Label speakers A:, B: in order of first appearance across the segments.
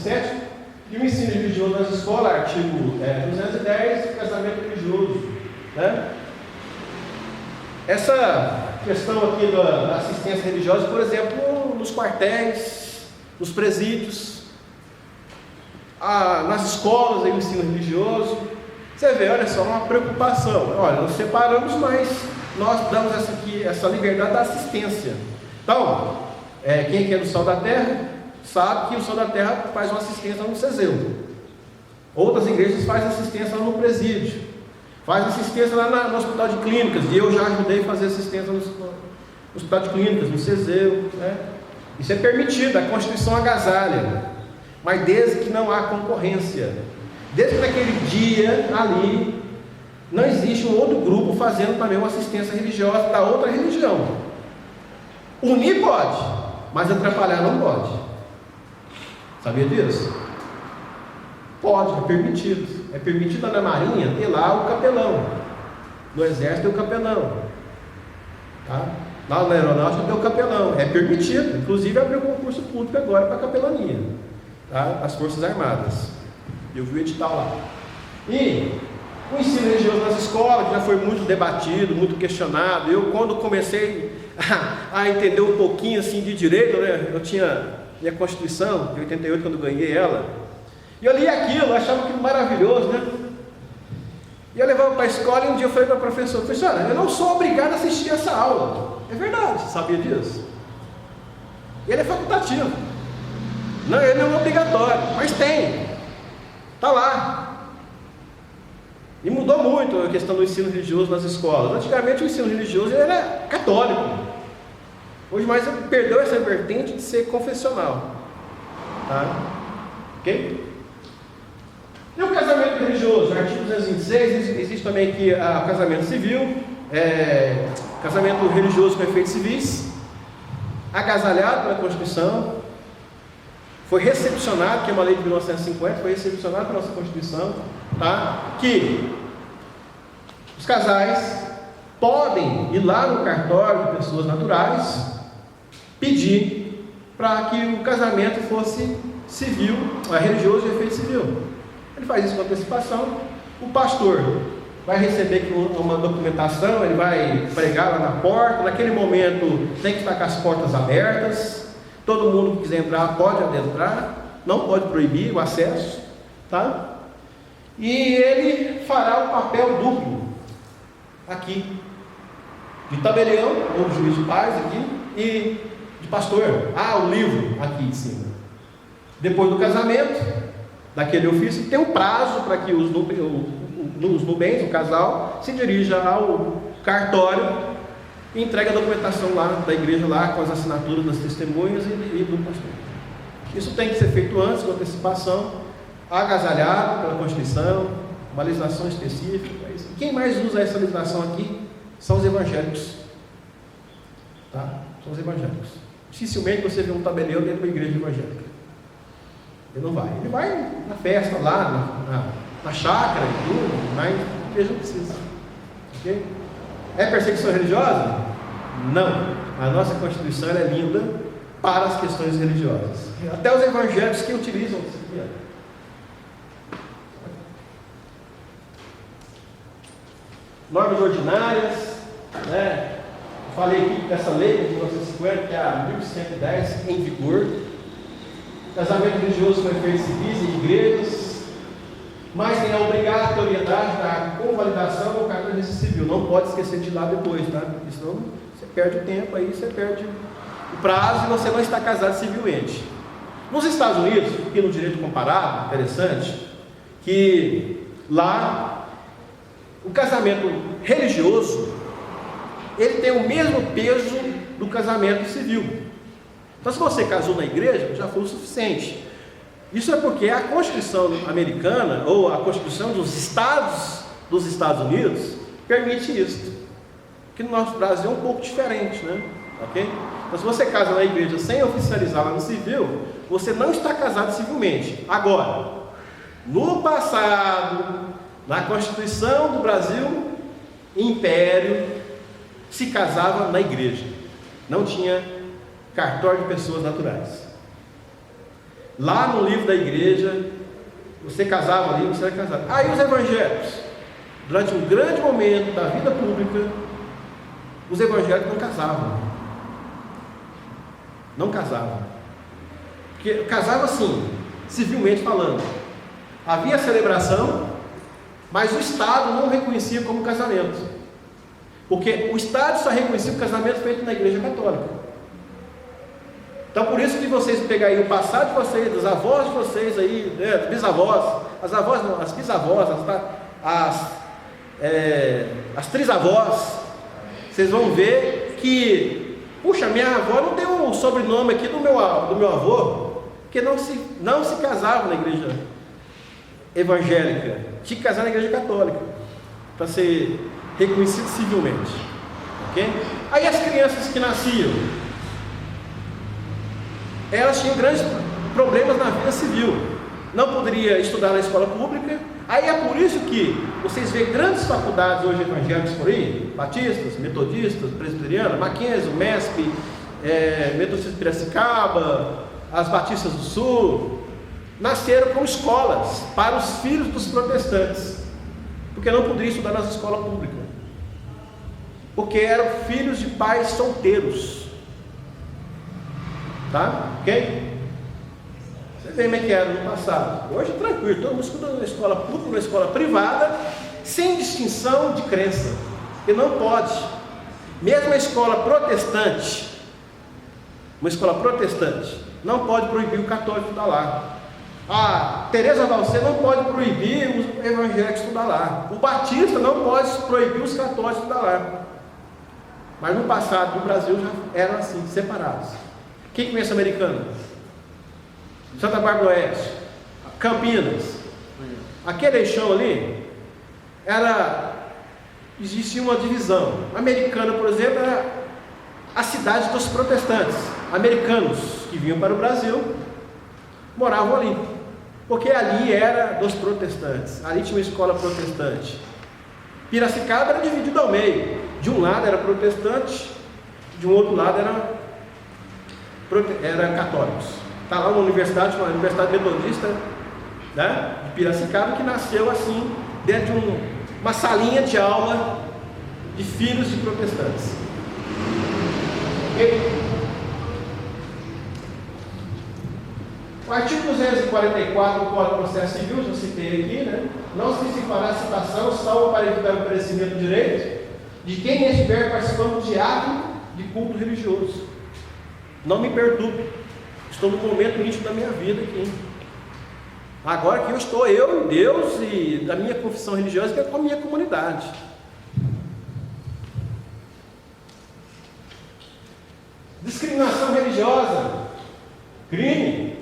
A: 107, e o ensino religioso nas escolas, artigo 210, casamento religioso, né? Essa questão aqui da assistência religiosa, por exemplo, nos quartéis, nos presídios, nas escolas, aí, o ensino religioso. Você vê, olha só, uma preocupação. Olha, nós separamos, mas nós damos essa liberdade da assistência. Então, quem é do Sal da Terra sabe que o Sal da Terra faz uma assistência no CESEU. Outras igrejas fazem assistência lá no presídio, faz assistência lá no Hospital de Clínicas, e eu já ajudei a fazer assistência no Hospital de Clínicas, no CESEU, né? Isso é permitido, a Constituição agasalha, mas desde que não há concorrência, desde que naquele dia ali não existe um outro grupo fazendo também uma assistência religiosa da outra religião. Unir pode, mas atrapalhar não pode. Sabia disso? Pode, é permitido. É permitido na Marinha ter lá o capelão. No Exército tem o capelão. Tá? Lá na Aeronáutica tem o capelão. É permitido. Inclusive abriu concurso público agora para a capelania. Tá? As Forças Armadas. Eu vi o edital lá. E o ensino religioso nas escolas, que já foi muito debatido, muito questionado. Eu, quando comecei a entender um pouquinho assim de direito, né? Eu tinha minha Constituição, de 88, quando eu ganhei ela. E eu li aquilo, achava aquilo maravilhoso, né? E eu levava para a escola, e um dia eu falei para a professora, eu não sou obrigado a assistir essa aula. É verdade, você sabia disso? Ele é facultativo. Não, ele não é obrigatório, mas tem. Está lá. E mudou muito a questão do ensino religioso nas escolas. Antigamente o ensino religioso era católico. Hoje mais perdeu essa vertente de ser confessional. Tá? Ok? E o casamento religioso, artigo 226, existe também aqui o casamento civil, casamento religioso com efeitos civis, agasalhado pela Constituição, foi recepcionado, que é uma lei de 1950, foi recepcionado pela nossa Constituição, tá? Que os casais podem ir lá no cartório de pessoas naturais, pedir para que o casamento fosse civil, religioso de efeito civil. Ele faz isso com antecipação. O pastor vai receber uma documentação, ele vai pregar lá na porta. Naquele momento tem que estar com as portas abertas. Todo mundo que quiser entrar pode adentrar, não pode proibir o acesso, tá? E ele fará o papel duplo aqui, de tabelião ou de juiz de paz aqui, e de pastor. O livro aqui em cima. Depois do casamento, daquele ofício, tem um prazo para que os nubens, o casal, se dirija ao cartório e entregue a documentação lá da igreja, lá com as assinaturas das testemunhas e do pastor. Isso tem que ser feito antes, com antecipação, agasalhado pela Constituição, uma legislação específica. Quem mais usa essa legislação aqui são os evangélicos. Tá? São os evangélicos. Dificilmente você vê um tabelião dentro de uma igreja evangélica. Ele não vai. Ele vai na festa lá, na chácara e tudo, mas a igreja não precisa. Ok? É perseguição religiosa? Não. A nossa Constituição é linda para as questões religiosas. Até os evangélicos que utilizam isso aqui. Normas ordinárias, né? Falei aqui dessa lei de 1950, que é a 1110, em vigor. Casamento religioso com efeitos civis em igrejas, mas tem a obrigatoriedade da convalidação do cartão de registro civil. Não pode esquecer de ir lá depois, tá? Porque senão você perde o tempo aí, você perde o prazo e você não está casado civilmente. Nos Estados Unidos, aqui no direito comparado, interessante, que lá o casamento religioso ele tem o mesmo peso do casamento civil. Então, se você casou na igreja, já foi o suficiente. Isso é porque a Constituição americana, ou a Constituição dos Estados Unidos, permite isso. Que no nosso Brasil é um pouco diferente, né? Ok? Então, se você casa na igreja sem oficializar lá no civil, você não está casado civilmente. Agora, no passado, na Constituição do Brasil, Império, se casava na igreja. Não tinha cartório de pessoas naturais. lá no livro da igreja, você casava ali, você era casado. Aí os evangélicos, durante um grande momento da vida pública, os evangélicos não casavam. Não casavam. Porque casava assim, civilmente falando. Havia celebração, mas o Estado não reconhecia como casamento. Porque o Estado só reconhecia o casamento feito na Igreja Católica. Então por isso que vocês pegarem o passado de vocês, dos avós de vocês aí, né, dos bisavós, as avós não, as bisavós, as trisavós, vocês vão ver que, puxa, minha avó não tem o sobrenome aqui do meu avô, porque não se casava na igreja evangélica, tinha que casar na igreja católica, para ser reconhecido civilmente, ok? Aí as crianças que nasciam, elas tinham grandes problemas na vida civil, não poderia estudar na escola pública. Aí é por isso que vocês vêem grandes faculdades hoje evangélicas por aí, batistas, metodistas, presbiterianas, Mackenzie, MESP, Metodistas de Piracicaba, as Batistas do Sul, nasceram como escolas para os filhos dos protestantes, porque não poderiam estudar nas escolas públicas, porque eram filhos de pais solteiros. Tá? Ok? Você vê como é que era no passado. Hoje tranquilo, todo mundo estuda na escola pública, na escola privada, sem distinção de crença. E não pode. Mesmo a escola protestante, não pode proibir o católico estudar lá. A Teresa Valcê não pode proibir os evangélicos estudar lá. O batista não pode proibir os católicos estudar lá. Mas no passado, no Brasil, já eram assim, separados. Quem conhece Americana? Santa Bárbara do Oeste, Campinas, aquele eixão ali, existia uma divisão. Americana, por exemplo, era a cidade dos protestantes. Americanos que vinham para o Brasil moravam ali, porque ali era dos protestantes, ali tinha uma escola protestante. Piracicaba era dividido ao meio, de um lado era protestante, de um outro lado era católicos. Está lá uma universidade metodista, né, de Piracicaba, que nasceu assim, dentro de uma salinha de aula de filhos de protestantes. Okay? O artigo 244 do Código de Processo Civil, já citei aqui, né? Não se fará citação, salvo para evitar o perecimento do direito, de quem estiver participando de ato de culto religioso. Não me perturbe, estou no momento íntimo da minha vida aqui. Agora que eu e Deus e da minha confissão religiosa, que é com a minha comunidade. Discriminação religiosa, crime.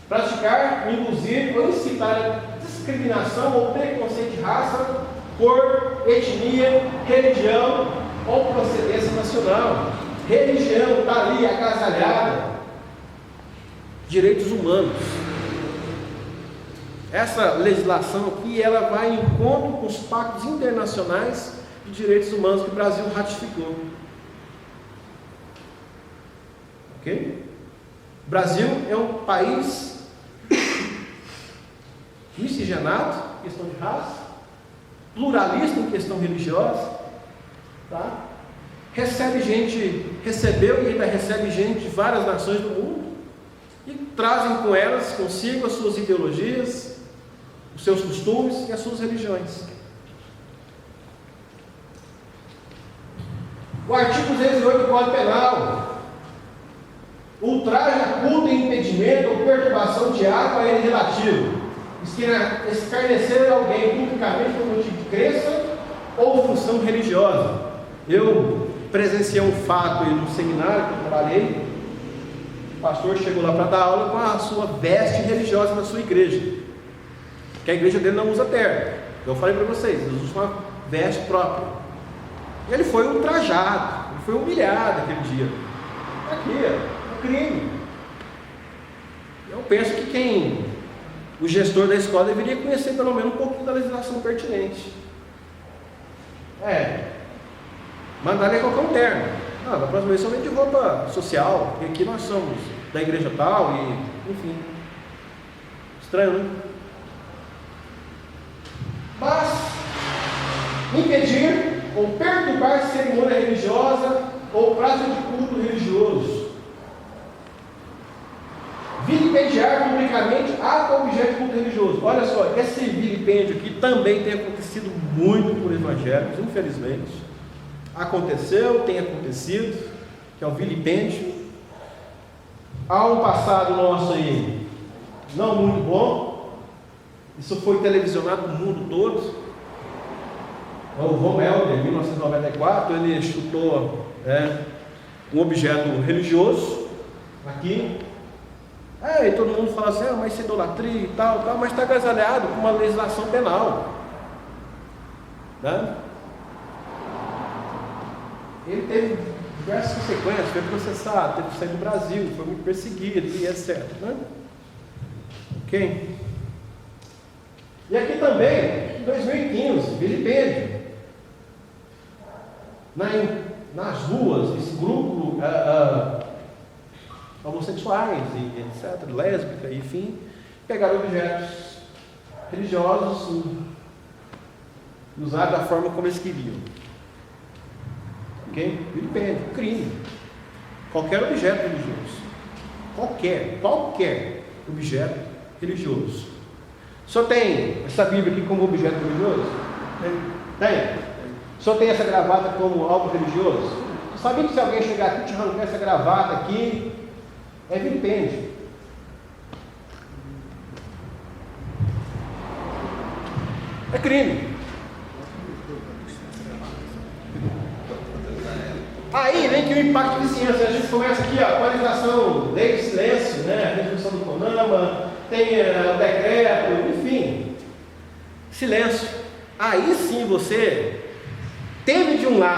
A: Praticar, induzir ou incitar discriminação ou preconceito de raça, cor, etnia, religião ou procedência nacional. Religião está ali agasalhada. Direitos humanos. Essa legislação aqui, ela vai em encontro com os pactos internacionais de direitos humanos que o Brasil ratificou. Ok? O Brasil é um país miscigenado em questão de raça, pluralista em questão religiosa, tá? Recebeu e ainda recebe gente de várias nações do mundo e trazem com elas consigo as suas ideologias, os seus costumes e as suas religiões. O artigo 208 do Código Penal: ultraje a culto e impedimento ou perturbação de ato a ele relativo, escarnecer alguém publicamente por motivo de crença ou função religiosa. Eu presenciei um fato aí no seminário que eu trabalhei. O pastor chegou lá para dar aula com a sua veste religiosa na sua igreja, que a igreja dele não usa terno. Eu falei para vocês, eles usam uma veste própria. E ele foi ultrajado, ele foi humilhado aquele dia. Aqui, é um crime. Eu penso que o gestor da escola deveria conhecer pelo menos um pouquinho da legislação pertinente. Mandar ele colocar um terno. Da próxima vez somente de roupa social, porque aqui nós somos da igreja tal, e enfim. Estranho, né? Mas impedir ou perturbar cerimônia religiosa ou prazo de culto religioso. Vilipendiar publicamente ato ou objeto de culto religioso. Olha só, esse vilipêndio aqui também tem acontecido muito por evangélicos, infelizmente. Aconteceu, tem acontecido, que é o vilipêndio. Há um passado nosso aí não muito bom. Isso foi televisionado no mundo todo. O Von Helder, em 1994, ele chutou um objeto religioso aqui. E todo mundo fala assim, mas isso é idolatria e tal, mas está agasalhado com uma legislação penal. Né? Ele teve diversas consequências, foi processado, teve que sair do Brasil, foi muito perseguido e etc. Né? Ok? E aqui também, em 2015, vilipêndio. Nas ruas, esse grupo homossexuais e etc., lésbica, enfim, pegaram objetos religiosos e usaram da forma como eles queriam. Ok? Vilipêndio, crime. Qualquer objeto religioso. Qualquer objeto religioso. Só tem essa Bíblia aqui como objeto religioso? Tem. Só tem essa gravata como algo religioso? Sabia que se alguém chegar aqui e te arrancar essa gravata aqui, é vilipêndio. É crime. Aí vem que o impacto de vizinhança. A gente começa aqui, a atualização, lei de silêncio, né? A resolução do CONAMA, tem o decreto, enfim. Silêncio. Aí sim você teve de um lado